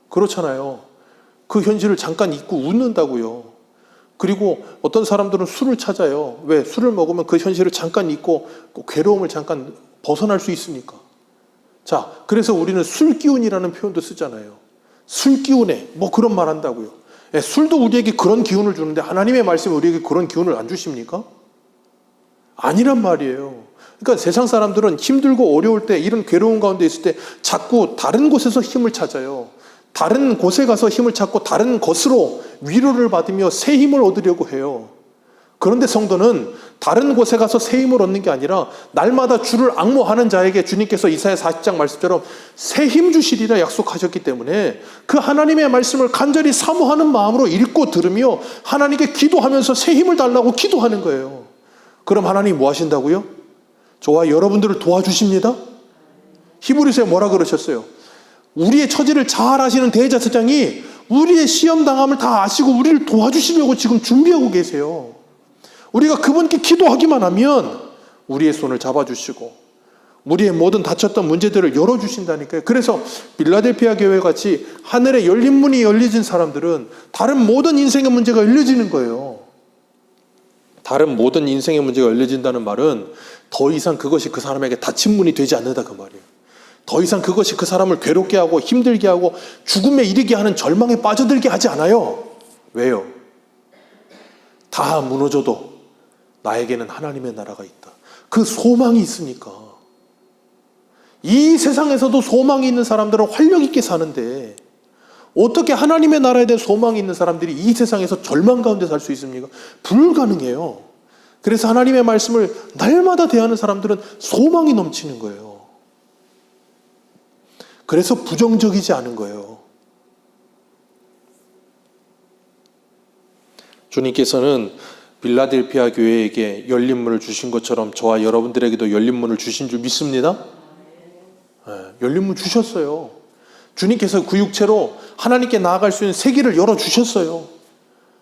그렇잖아요. 그 현실을 잠깐 잊고 웃는다고요. 그리고 어떤 사람들은 술을 찾아요. 왜? 술을 먹으면 그 현실을 잠깐 잊고 괴로움을 잠깐 벗어날 수 있으니까. 자, 그래서 우리는 술기운이라는 표현도 쓰잖아요. 술기운에 뭐 그런 말 한다고요. 술도 우리에게 그런 기운을 주는데 하나님의 말씀이 우리에게 그런 기운을 안 주십니까? 아니란 말이에요. 그러니까 세상 사람들은 힘들고 어려울 때 이런 괴로운 가운데 있을 때 자꾸 다른 곳에서 힘을 찾아요. 다른 곳에 가서 힘을 찾고 다른 것으로 위로를 받으며 새 힘을 얻으려고 해요. 그런데 성도는 다른 곳에 가서 새 힘을 얻는 게 아니라 날마다 주를 앙모하는 자에게 주님께서 이사야 40장 말씀처럼 새 힘 주시리라 약속하셨기 때문에 그 하나님의 말씀을 간절히 사모하는 마음으로 읽고 들으며 하나님께 기도하면서 새 힘을 달라고 기도하는 거예요. 그럼 하나님이 뭐 하신다고요? 저와 여러분들을 도와주십니다. 히브리서에 뭐라 그러셨어요? 우리의 처지를 잘 아시는 대제사장이 우리의 시험당함을 다 아시고 우리를 도와주시려고 지금 준비하고 계세요. 우리가 그분께 기도하기만 하면 우리의 손을 잡아주시고 우리의 모든 닫혔던 문제들을 열어주신다니까요. 그래서 빌라델피아 교회 같이 하늘에 열린 문이 열려진 사람들은 다른 모든 인생의 문제가 열려지는 거예요. 다른 모든 인생의 문제가 열려진다는 말은 더 이상 그것이 그 사람에게 닫힌 문이 되지 않는다 그 말이에요. 더 이상 그것이 그 사람을 괴롭게 하고 힘들게 하고 죽음에 이르게 하는 절망에 빠져들게 하지 않아요. 왜요? 다 무너져도 나에게는 하나님의 나라가 있다. 그 소망이 있으니까. 이 세상에서도 소망이 있는 사람들은 활력 있게 사는데 어떻게 하나님의 나라에 대한 소망이 있는 사람들이 이 세상에서 절망 가운데 살 수 있습니까? 불가능해요. 그래서 하나님의 말씀을 날마다 대하는 사람들은 소망이 넘치는 거예요. 그래서 부정적이지 않은 거예요. 주님께서는 빌라델피아 교회에게 열린 문을 주신 것처럼 저와 여러분들에게도 열린 문을 주신 줄 믿습니다. 네, 열린 문 주셨어요. 주님께서 그 육체로 하나님께 나아갈 수 있는 세계를 열어주셨어요.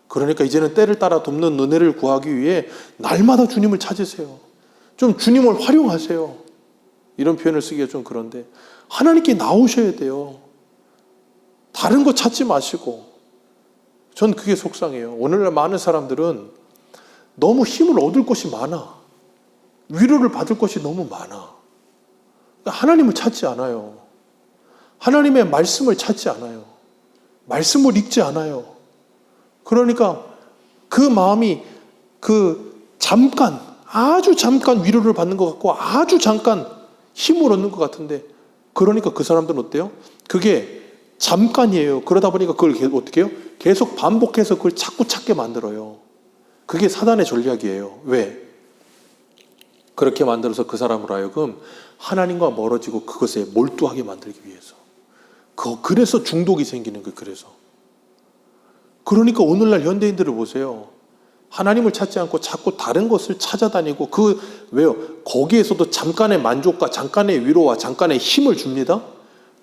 그러니까 이제는 때를 따라 돕는 은혜를 구하기 위해 날마다 주님을 찾으세요. 좀 주님을 활용하세요. 이런 표현을 쓰기가 좀 그런데 하나님께 나오셔야 돼요. 다른 거 찾지 마시고. 전 그게 속상해요. 오늘날 많은 사람들은 너무 힘을 얻을 것이 많아. 위로를 받을 것이 너무 많아. 하나님을 찾지 않아요. 하나님의 말씀을 찾지 않아요. 말씀을 읽지 않아요. 그러니까 그 마음이 아주 잠깐 위로를 받는 것 같고 아주 잠깐 힘을 얻는 것 같은데 그러니까 그 사람들은 어때요? 그게 잠깐이에요. 그러다 보니까 그걸 어떻게 해요? 계속 반복해서 그걸 자꾸 찾게 만들어요. 그게 사단의 전략이에요. 왜? 그렇게 만들어서 그 사람으로 하여금 하나님과 멀어지고 그것에 몰두하게 만들기 위해서. 그래서 중독이 생기는 거예요. 그러니까 오늘날 현대인들을 보세요. 하나님을 찾지 않고 자꾸 다른 것을 찾아다니고 왜요? 거기에서도 잠깐의 만족과 잠깐의 위로와 잠깐의 힘을 줍니다.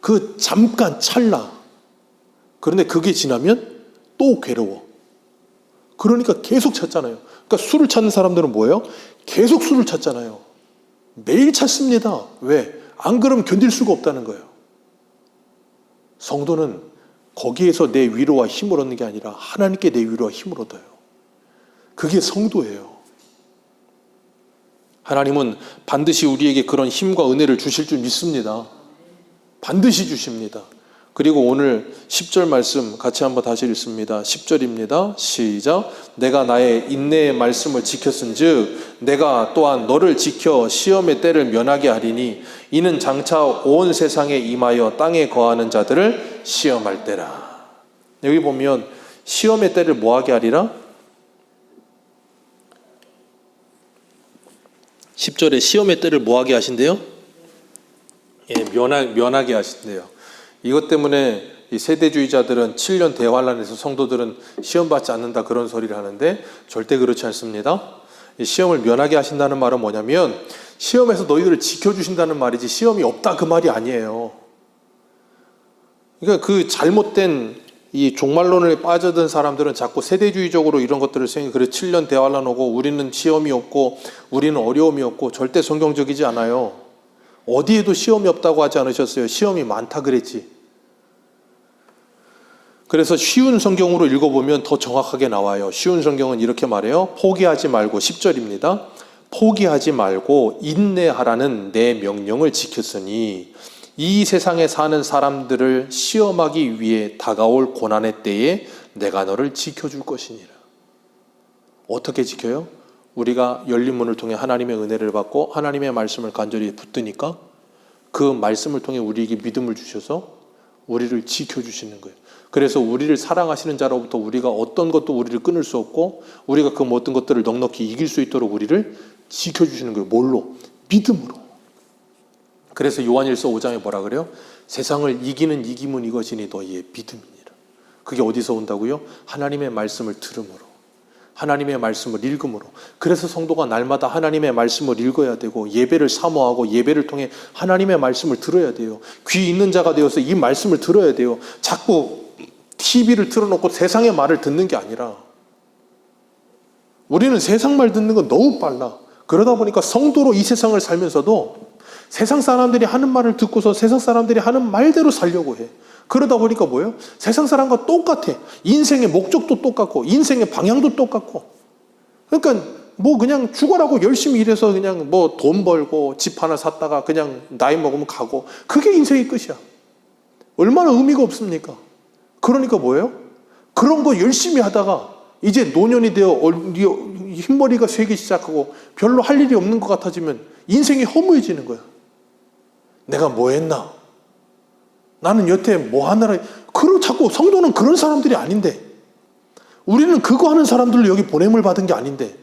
그 잠깐 찰나. 그런데 그게 지나면 또 괴로워. 그러니까 계속 찾잖아요. 그러니까 술을 찾는 사람들은 뭐예요? 계속 술을 찾잖아요. 매일 찾습니다. 왜? 안 그러면 견딜 수가 없다는 거예요. 성도는 거기에서 내 위로와 힘을 얻는 게 아니라 하나님께 내 위로와 힘을 얻어요. 그게 성도예요. 하나님은 반드시 우리에게 그런 힘과 은혜를 주실 줄 믿습니다. 반드시 주십니다. 그리고 오늘 10절 말씀 같이 한번 다시 읽습니다. 10절입니다. 시작. 내가 나의 인내의 말씀을 지켰은즉 내가 또한 너를 지켜 시험의 때를 면하게 하리니 이는 장차 온 세상에 임하여 땅에 거하는 자들을 시험할 때라. 여기 보면 시험의 때를 뭐하게 하리라? 10절에 시험의 때를 뭐하게 하신대요? 예, 면하게 하신대요. 이것 때문에 이 세대주의자들은 7년 대환란에서 성도들은 시험받지 않는다 그런 소리를 하는데 절대 그렇지 않습니다. 이 시험을 면하게 하신다는 말은 뭐냐면 시험에서 너희들을 지켜주신다는 말이지 시험이 없다 그 말이 아니에요. 그러니까 그 잘못된 이 종말론에 빠져든 사람들은 자꾸 세대주의적으로 이런 것들을 생각해. 그래 7년 대환란 오고 우리는 시험이 없고 우리는 어려움이 없고 절대 성경적이지 않아요. 어디에도 시험이 없다고 하지 않으셨어요. 시험이 많다 그랬지. 그래서 쉬운 성경으로 읽어보면 더 정확하게 나와요. 쉬운 성경은 이렇게 말해요. 포기하지 말고 10절입니다. 포기하지 말고 인내하라는 내 명령을 지켰으니 이 세상에 사는 사람들을 시험하기 위해 다가올 고난의 때에 내가 너를 지켜줄 것이니라. 어떻게 지켜요? 우리가 열린 문을 통해 하나님의 은혜를 받고 하나님의 말씀을 간절히 붙드니까 그 말씀을 통해 우리에게 믿음을 주셔서 우리를 지켜주시는 거예요. 그래서 우리를 사랑하시는 자로부터 우리가 어떤 것도 우리를 끊을 수 없고 우리가 그 모든 것들을 넉넉히 이길 수 있도록 우리를 지켜주시는 거예요. 뭘로? 믿음으로. 그래서 요한일서 5장에 뭐라 그래요? 세상을 이기는 이김은 이것이니 너희의 믿음이니라. 그게 어디서 온다고요? 하나님의 말씀을 들음으로. 하나님의 말씀을 읽음으로. 그래서 성도가 날마다 하나님의 말씀을 읽어야 되고 예배를 사모하고 예배를 통해 하나님의 말씀을 들어야 돼요. 귀 있는 자가 되어서 이 말씀을 들어야 돼요. 자꾸 TV를 틀어놓고 세상의 말을 듣는 게 아니라 우리는 세상 말 듣는 건 너무 빨라. 그러다 보니까 성도로 이 세상을 살면서도 세상 사람들이 하는 말을 듣고서 세상 사람들이 하는 말대로 살려고 해. 그러다 보니까 뭐예요? 세상 사람과 똑같아. 인생의 목적도 똑같고 인생의 방향도 똑같고. 그러니까 뭐 그냥 죽어라고 열심히 일해서 그냥 뭐 돈 벌고 집 하나 샀다가 그냥 나이 먹으면 가고, 그게 인생의 끝이야. 얼마나 의미가 없습니까? 그러니까 뭐예요? 그런 거 열심히 하다가 이제 노년이 되어 흰머리가 새기 시작하고 별로 할 일이 없는 것 같아지면 인생이 허무해지는 거야. 내가 뭐 했나? 나는 여태 뭐 하느라. 자꾸 성도는 그런 사람들이 아닌데, 우리는 그거 하는 사람들로 여기 보냄을 받은 게 아닌데,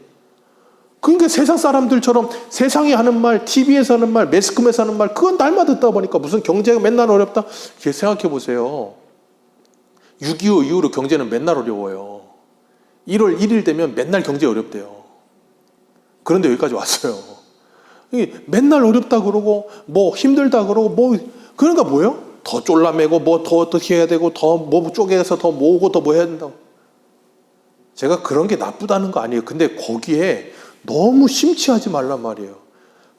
그러니까 세상 사람들처럼 세상이 하는 말, TV에서 하는 말, 매스컴에서 하는 말, 그건 날마다 듣다 보니까 무슨 경제가 맨날 어렵다. 생각해 보세요. 6.25 이후로 경제는 맨날 어려워요. 1월 1일 되면 맨날 경제 어렵대요. 그런데 여기까지 왔어요. 맨날 어렵다 그러고 뭐 힘들다 그러고 뭐, 그러니까 뭐예요? 더 쫄라매고 뭐 더 어떻게 해야 되고 더 뭐 쪼개서 더 모으고 더 뭐 해야 된다고. 제가 그런 게 나쁘다는 거 아니에요. 근데 거기에 너무 심취하지 말란 말이에요.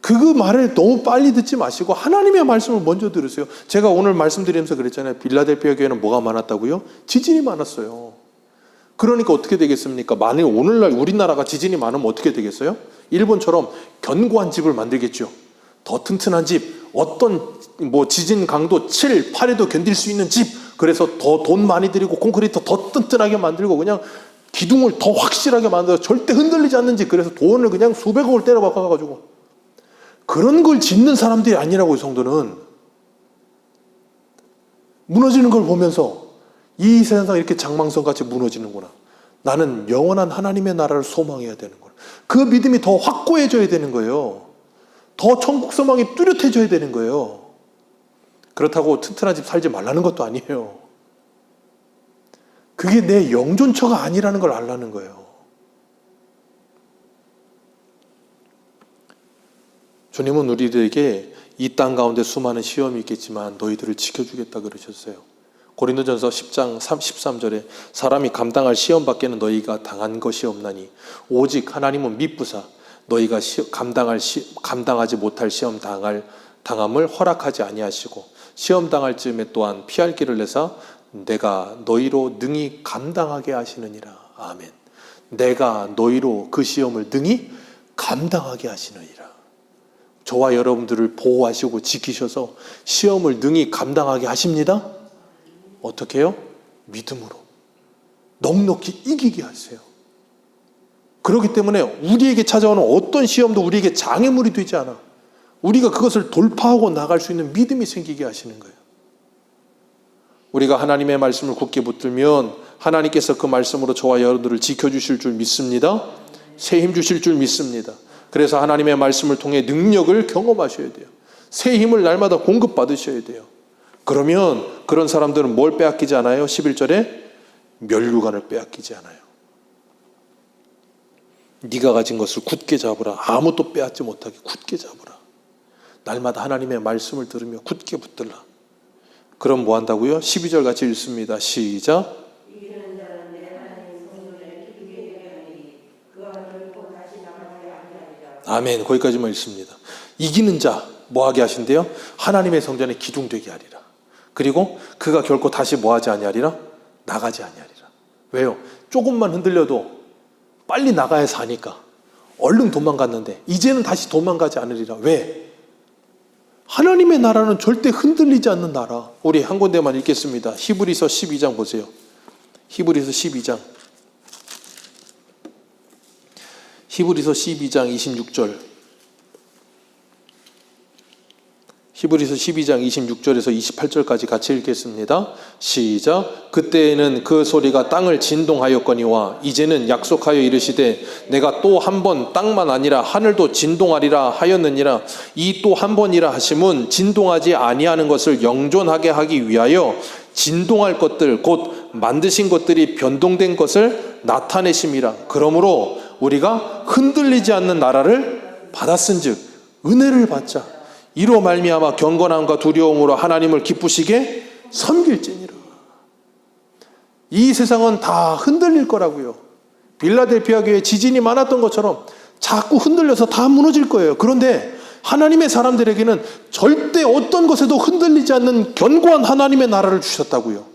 그 말을 너무 빨리 듣지 마시고 하나님의 말씀을 먼저 들으세요. 제가 오늘 말씀드리면서 그랬잖아요. 빌라델피아 교회는 뭐가 많았다고요? 지진이 많았어요. 그러니까 어떻게 되겠습니까? 만일 오늘날 우리나라가 지진이 많으면 어떻게 되겠어요? 일본처럼 견고한 집을 만들겠죠. 더 튼튼한 집, 어떤 뭐 지진 강도 7, 8에도 견딜 수 있는 집. 그래서 더 돈 많이 들이고 콘크리트 더 튼튼하게 만들고 그냥 기둥을 더 확실하게 만들어서 절대 흔들리지 않는 집. 그래서 돈을 그냥 수백억을 때려 박아가지고 그런 걸 짓는 사람들이 아니라고요. 성도는 무너지는 걸 보면서 이 세상 이렇게 장망성같이 무너지는구나. 나는 영원한 하나님의 나라를 소망해야 되는 거예요. 그 믿음이 더 확고해져야 되는 거예요. 더 천국 소망이 뚜렷해져야 되는 거예요. 그렇다고 튼튼한 집 살지 말라는 것도 아니에요. 그게 내 영존처가 아니라는 걸 알라는 거예요. 주님은 우리들에게 이 땅 가운데 수많은 시험이 있겠지만 너희들을 지켜주겠다 그러셨어요. 고린도전서 10장 13절에 사람이 감당할 시험 밖에는 너희가 당한 것이 없나니 오직 하나님은 미쁘사 너희가 감당하지 못할 시험 당함을 허락하지 아니하시고 시험 당할 즈음에 또한 피할 길을 내사 내가 너희로 능히 감당하게 하시느니라. 아멘. 내가 너희로 그 시험을 능히 감당하게 하시느니라. 저와 여러분들을 보호하시고 지키셔서 시험을 능히 감당하게 하십니다. 어떻게 해요? 믿음으로 넉넉히 이기게 하세요. 그렇기 때문에 우리에게 찾아오는 어떤 시험도 우리에게 장애물이 되지 않아. 우리가 그것을 돌파하고 나갈 수 있는 믿음이 생기게 하시는 거예요. 우리가 하나님의 말씀을 굳게 붙들면 하나님께서 그 말씀으로 저와 여러분들을 지켜주실 줄 믿습니다. 새 힘 주실 줄 믿습니다. 그래서 하나님의 말씀을 통해 능력을 경험하셔야 돼요. 새 힘을 날마다 공급받으셔야 돼요. 그러면 그런 사람들은 뭘 빼앗기지 않아요? 11절에 멸류관을 빼앗기지 않아요. 네가 가진 것을 굳게 잡으라. 아무도 빼앗지 못하게 굳게 잡으라. 날마다 하나님의 말씀을 들으며 굳게 붙들라. 그럼 뭐 한다고요? 12절 같이 읽습니다. 시작. 아멘. 거기까지만 읽습니다. 이기는 자 뭐 하게 하신대요? 하나님의 성전에 기둥되게 하리라. 그리고 그가 결코 다시 뭐 하지 아니하리라? 나가지 아니하리라. 왜요? 조금만 흔들려도 빨리 나가야 사니까 얼른 도망갔는데 이제는 다시 도망가지 않으리라. 왜? 하나님의 나라는 절대 흔들리지 않는 나라. 우리 한 군데만 읽겠습니다. 히브리서 12장 보세요. 히브리서 12장. 히브리서 12장 26절. 히브리서 12장 26절에서 28절까지 같이 읽겠습니다. 시작. 그때에는 그 소리가 땅을 진동하였거니와 이제는 약속하여 이르시되 내가 또 한 번 땅만 아니라 하늘도 진동하리라 하였느니라. 이 또 한 번이라 하심은 진동하지 아니하는 것을 영존하게 하기 위하여 진동할 것들 곧 만드신 것들이 변동된 것을 나타내심이라. 그러므로 우리가 흔들리지 않는 나라를 받았은즉 은혜를 받자. 이로 말미암아 경건함과 두려움으로 하나님을 기쁘시게 섬길지니라. 이 세상은 다 흔들릴 거라고요. 빌라델피아 교회에 지진이 많았던 것처럼 자꾸 흔들려서 다 무너질 거예요. 그런데 하나님의 사람들에게는 절대 어떤 것에도 흔들리지 않는 견고한 하나님의 나라를 주셨다고요.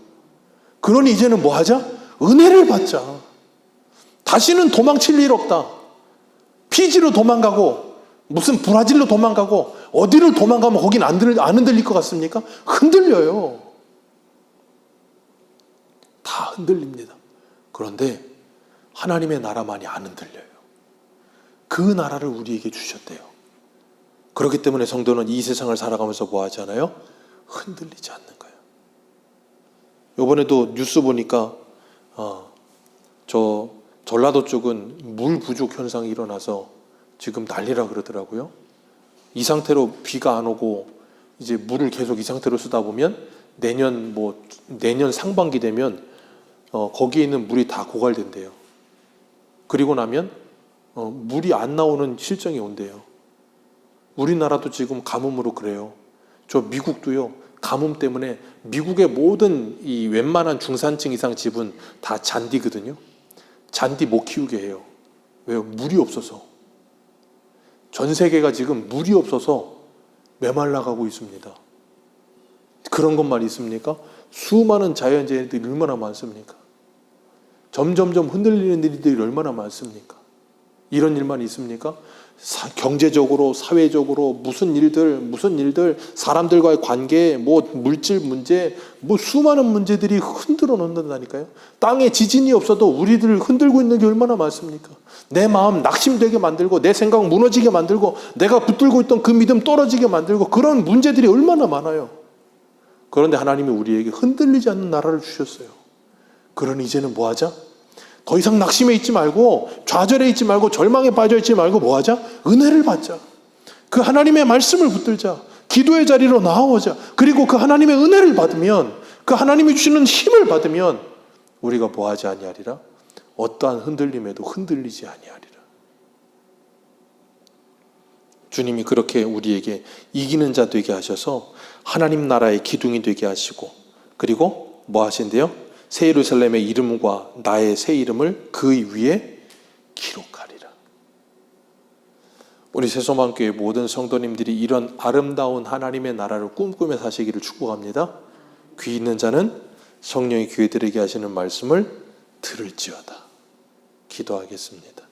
그러니 이제는 뭐 하자? 은혜를 받자. 다시는 도망칠 일 없다. 피지로 도망가고 무슨 브라질로 도망가고 어디를 도망가면 거긴 안 흔들릴 것 같습니까? 흔들려요. 다 흔들립니다. 그런데 하나님의 나라만이 안 흔들려요. 그 나라를 우리에게 주셨대요. 그렇기 때문에 성도는 이 세상을 살아가면서 뭐 하잖아요? 흔들리지 않는 거예요. 이번에도 뉴스 보니까 저 전라도 쪽은 물 부족 현상이 일어나서 지금 난리라 그러더라고요. 이 상태로 비가 안 오고 이제 물을 계속 이 상태로 쓰다 보면 내년 상반기 되면 거기에 있는 물이 다 고갈된대요. 그리고 나면 물이 안 나오는 실정이 온대요. 우리나라도 지금 가뭄으로 그래요. 저 미국도요. 가뭄 때문에 미국의 모든 이 웬만한 중산층 이상 집은 다 잔디거든요. 잔디 못 키우게 해요. 왜요? 물이 없어서. 전 세계가 지금 물이 없어서 메말라가고 있습니다. 그런 것만 있습니까? 수많은 자연재해들이 얼마나 많습니까? 점점점 흔들리는 일들이 얼마나 많습니까? 이런 일만 있습니까? 경제적으로, 사회적으로 무슨 일들, 사람들과의 관계, 물질 문제, 수많은 문제들이 흔들어 놓는다니까요. 땅에 지진이 없어도 우리들을 흔들고 있는 게 얼마나 많습니까? 내 마음 낙심되게 만들고, 내 생각 무너지게 만들고, 내가 붙들고 있던 그 믿음 떨어지게 만들고, 그런 문제들이 얼마나 많아요. 그런데 하나님이 우리에게 흔들리지 않는 나라를 주셨어요. 그러니 이제는 뭐 하자? 더 이상 낙심해 있지 말고, 좌절해 있지 말고, 절망에 빠져 있지 말고 뭐 하자? 은혜를 받자. 그 하나님의 말씀을 붙들자. 기도의 자리로 나아오자. 그리고 그 하나님의 은혜를 받으면, 그 하나님이 주시는 힘을 받으면 우리가 뭐 하지 아니하리라? 어떠한 흔들림에도 흔들리지 아니하리라. 주님이 그렇게 우리에게 이기는 자 되게 하셔서 하나님 나라의 기둥이 되게 하시고, 그리고 뭐 하신대요? 새 예루살렘의 이름과 나의 새 이름을 그 위에 기록하리라. 우리 새소망교회 모든 성도님들이 이런 아름다운 하나님의 나라를 꿈꾸며 사시기를 축복합니다. 귀 있는 자는 성령이 교회들에게 하시는 말씀을 들을지어다. 기도하겠습니다.